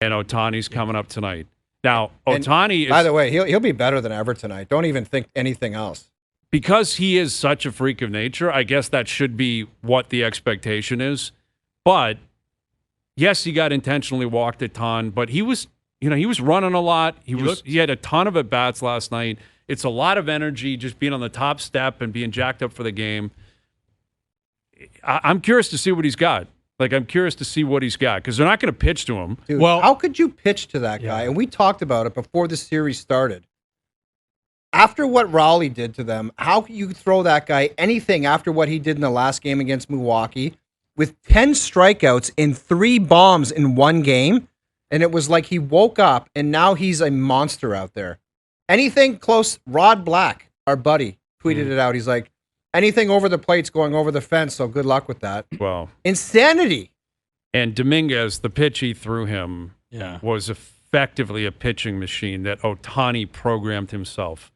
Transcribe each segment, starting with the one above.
And Ohtani's coming up tonight. Now, Ohtani is... By the way, he'll be better than ever tonight. Don't even think anything else. Because he is such a freak of nature, I guess that should be what the expectation is. But, yes, he got intentionally walked a ton, but he was running a lot. He had a ton of at-bats last night. It's a lot of energy just being on the top step and being jacked up for the game. I'm curious to see what he's got. I'm curious to see what he's got because they're not going to pitch to him. Dude, how could you pitch to that guy? And we talked about it before the series started. After what Raleigh did to them, how can you throw that guy anything after what he did in the last game against Milwaukee with 10 strikeouts in 3 bombs in one game? And it was like he woke up and now he's a monster out there. Anything close, Rod Black, our buddy, tweeted it out. He's like, anything over the plate's going over the fence, so good luck with that. Well, insanity. And Dominguez, the pitch he threw him was effectively a pitching machine that Ohtani programmed himself.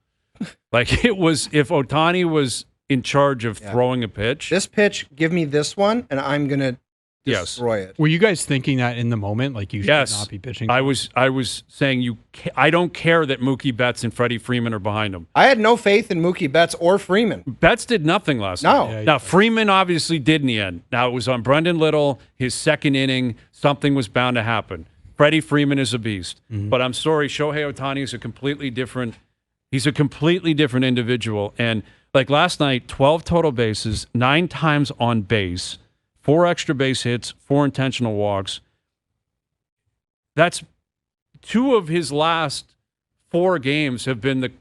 It was, if Ohtani was in charge of throwing a pitch. This pitch, give me this one, and I'm going to destroy it. Were you guys thinking that in the moment? Like you should not be pitching? I was saying I don't care that Mookie Betts and Freddie Freeman are behind him. I had no faith in Mookie Betts or Freeman. Betts did nothing last night. No. Now, Freeman obviously did in the end. Now, it was on Brendan Little, his second inning. Something was bound to happen. Freddie Freeman is a beast. Mm-hmm. But I'm sorry, Shohei Ohtani is a completely different individual. And like last night, 12 total bases, 9 times on base, 4 extra base hits, 4 intentional walks. That's 2 of his last 4 games have been the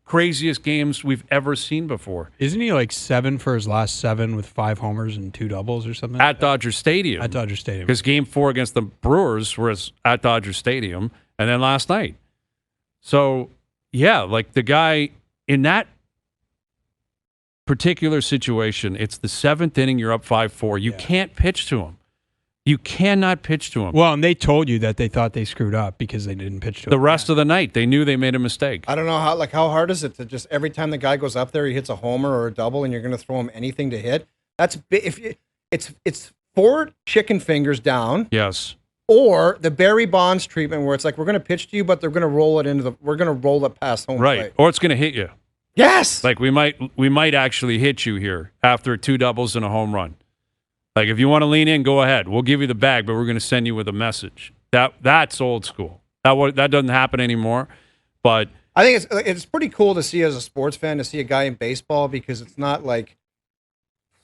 craziest games we've ever seen before. Isn't he like 7 for his last 7 with 5 homers and 2 doubles or something? At Dodger Stadium. At Dodger Stadium. Because game 4 against the Brewers was at Dodger Stadium, and then last night. So, yeah, like the guy in that particular situation, it's the 7th inning, you're up 5-4. You can't pitch to him. You cannot pitch to him. Well, and they told you that they thought they screwed up because they didn't pitch to him. The rest of the night, they knew they made a mistake. I don't know how hard is it to just every time the guy goes up there, he hits a homer or a double, and you're going to throw him anything to hit? That's it's 4 chicken fingers down. Yes. Or the Barry Bonds treatment, where it's like we're going to pitch to you, but we're going to roll it past home right, plate. Or it's going to hit you. Yes. Like we might actually hit you here after 2 doubles and a home run. Like if you want to lean in, go ahead. We'll give you the bag, but we're going to send you with a message. That's old school. That doesn't happen anymore. But I think it's pretty cool to see as a sports fan to see a guy in baseball because it's not like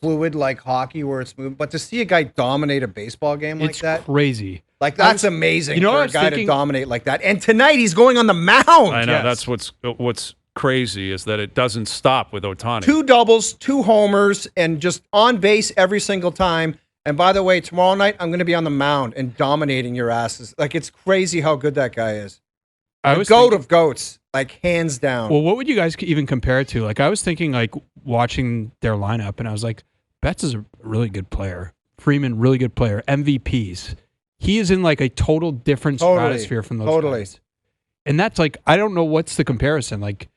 fluid like hockey where it's moving, but to see a guy dominate a baseball game like that, it's crazy. Like that's amazing. For a guy to dominate like that. And tonight he's going on the mound. I know that's what's crazy is that it doesn't stop with Ohtani. 2 doubles, 2 homers, and just on base every single time. And by the way, tomorrow night I'm going to be on the mound and dominating your asses. Like it's crazy how good that guy is. The goat of goats, like hands down. Well, what would you guys even compare it to? Like I was thinking, like watching their lineup, and I was like, Betts is a really good player. Freeman, really good player. MVPs. He is in like a total different stratosphere from those guys. And that's like, I don't know what's the comparison. Like,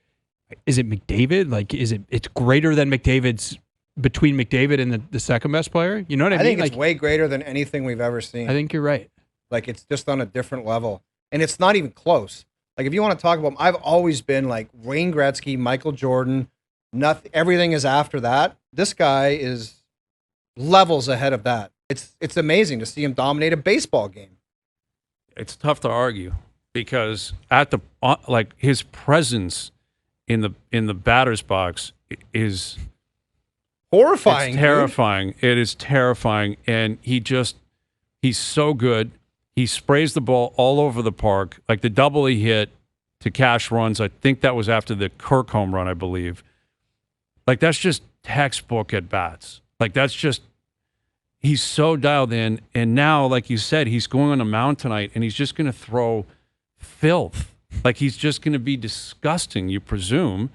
is it McDavid? Like, it's greater than McDavid's between McDavid and the second best player? You know what I mean? I think it's way greater than anything we've ever seen. I think you're right. Like, it's just on a different level. And it's not even close. Like, if you want to talk about, I've always been like Wayne Gretzky, Michael Jordan, everything is after that. This guy is levels ahead of that. It's amazing to see him dominate a baseball game. It's tough to argue because at the his presence in the batter's box is horrifying. It's terrifying. Dude. It is terrifying, and he's so good. He sprays the ball all over the park. Like the double he hit to cash runs, I think that was after the Kirk home run, I believe. Like that's just textbook at bats. Like that's just. He's so dialed in, and now, like you said, he's going on the mound tonight, and he's just going to throw filth. Like he's just going to be disgusting, you presume.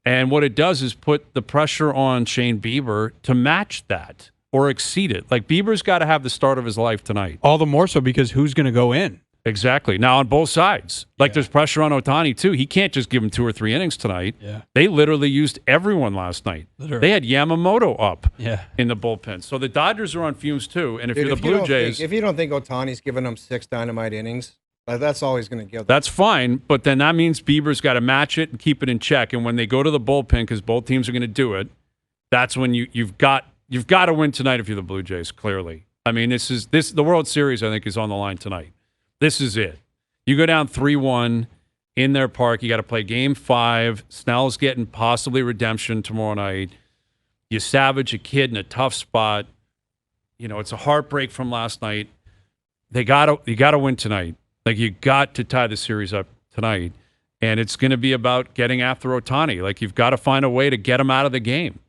And what it does is put the pressure on Shane Bieber to match that or exceed it. Like Bieber's got to have the start of his life tonight. All the more so because who's going to go in? Exactly. Now on both sides, like Yeah. there's pressure on Ohtani too. He can't just give him 2 or 3 innings tonight. Yeah. They literally used everyone last night. Literally. They had Yamamoto up Yeah. in the bullpen. So the Dodgers are on fumes too. And if Dude, you're the Blue Jays, if you don't think Otani's giving them 6 dynamite innings, that's all he's going to give them. that's fine. But then that means Bieber's got to match it and keep it in check. And when they go to the bullpen, because both teams are going to do it, that's when you've got to win tonight if you're the Blue Jays. Clearly, I mean the World Series I think is on the line tonight. This is it. You go down 3-1 in their park. You got to play Game 5. Snell's getting possibly redemption tomorrow night. You savage a kid in a tough spot. You know it's a heartbreak from last night. You got to win tonight. Like you got to tie the series up tonight, and it's going to be about getting after Ohtani. Like you've got to find a way to get him out of the game.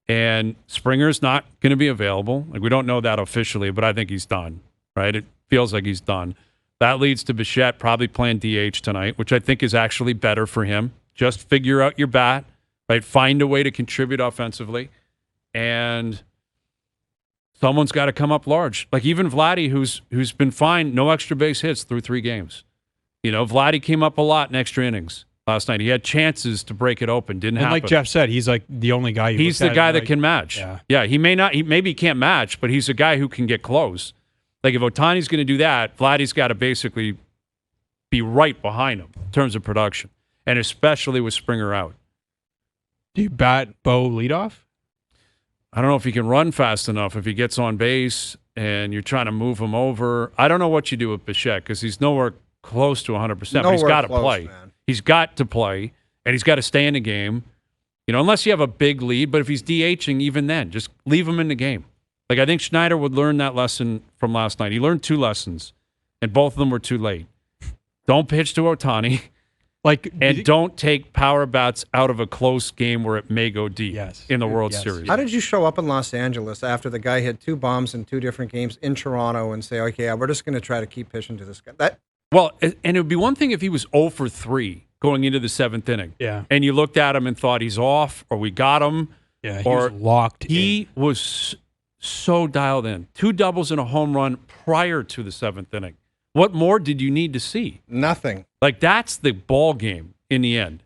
And Springer's not going to be available. Like we don't know that officially, but I think he's done. Right? It feels like he's done. That leads to Bichette probably playing DH tonight, which I think is actually better for him. Just figure out your bat, right? Find a way to contribute offensively, and someone's got to come up large. Like even Vladdy, who's been fine, no extra base hits through 3 games. You know, Vladdy came up a lot in extra innings last night. He had chances to break it open, didn't happen. And like Jeff said, he's like the only guy. He's the guy that can match. Yeah, he may not. He maybe can't match, but he's a guy who can get close. Like if Ohtani's going to do that, Vladdy's got to basically be right behind him in terms of production, and especially with Springer out. Do you bat Bo leadoff? I don't know if he can run fast enough. If he gets on base and you're trying to move him over, I don't know what you do with Bichette because he's nowhere close to 100%. But he's got to play. Man. He's got to play, and he's got to stay in the game. You know, unless you have a big lead. But if he's DHing, even then, just leave him in the game. Like I think Schneider would learn that lesson from last night. He learned 2 lessons, and both of them were too late. Don't pitch to Ohtani, and don't take power bats out of a close game where it may go deep in the World Series. How did you show up in Los Angeles after the guy hit 2 bombs in 2 different games in Toronto and say, okay, we're just going to try to keep pitching to this guy? Well, and it would be one thing if he was 0 for 3 going into the 7th inning. Yeah. And you looked at him and thought he's off, or we got him. Yeah, he was locked in. He was so dialed in. 2 doubles and a home run prior to the 7th inning. What more did you need to see? Nothing. Like that's the ball game in the end.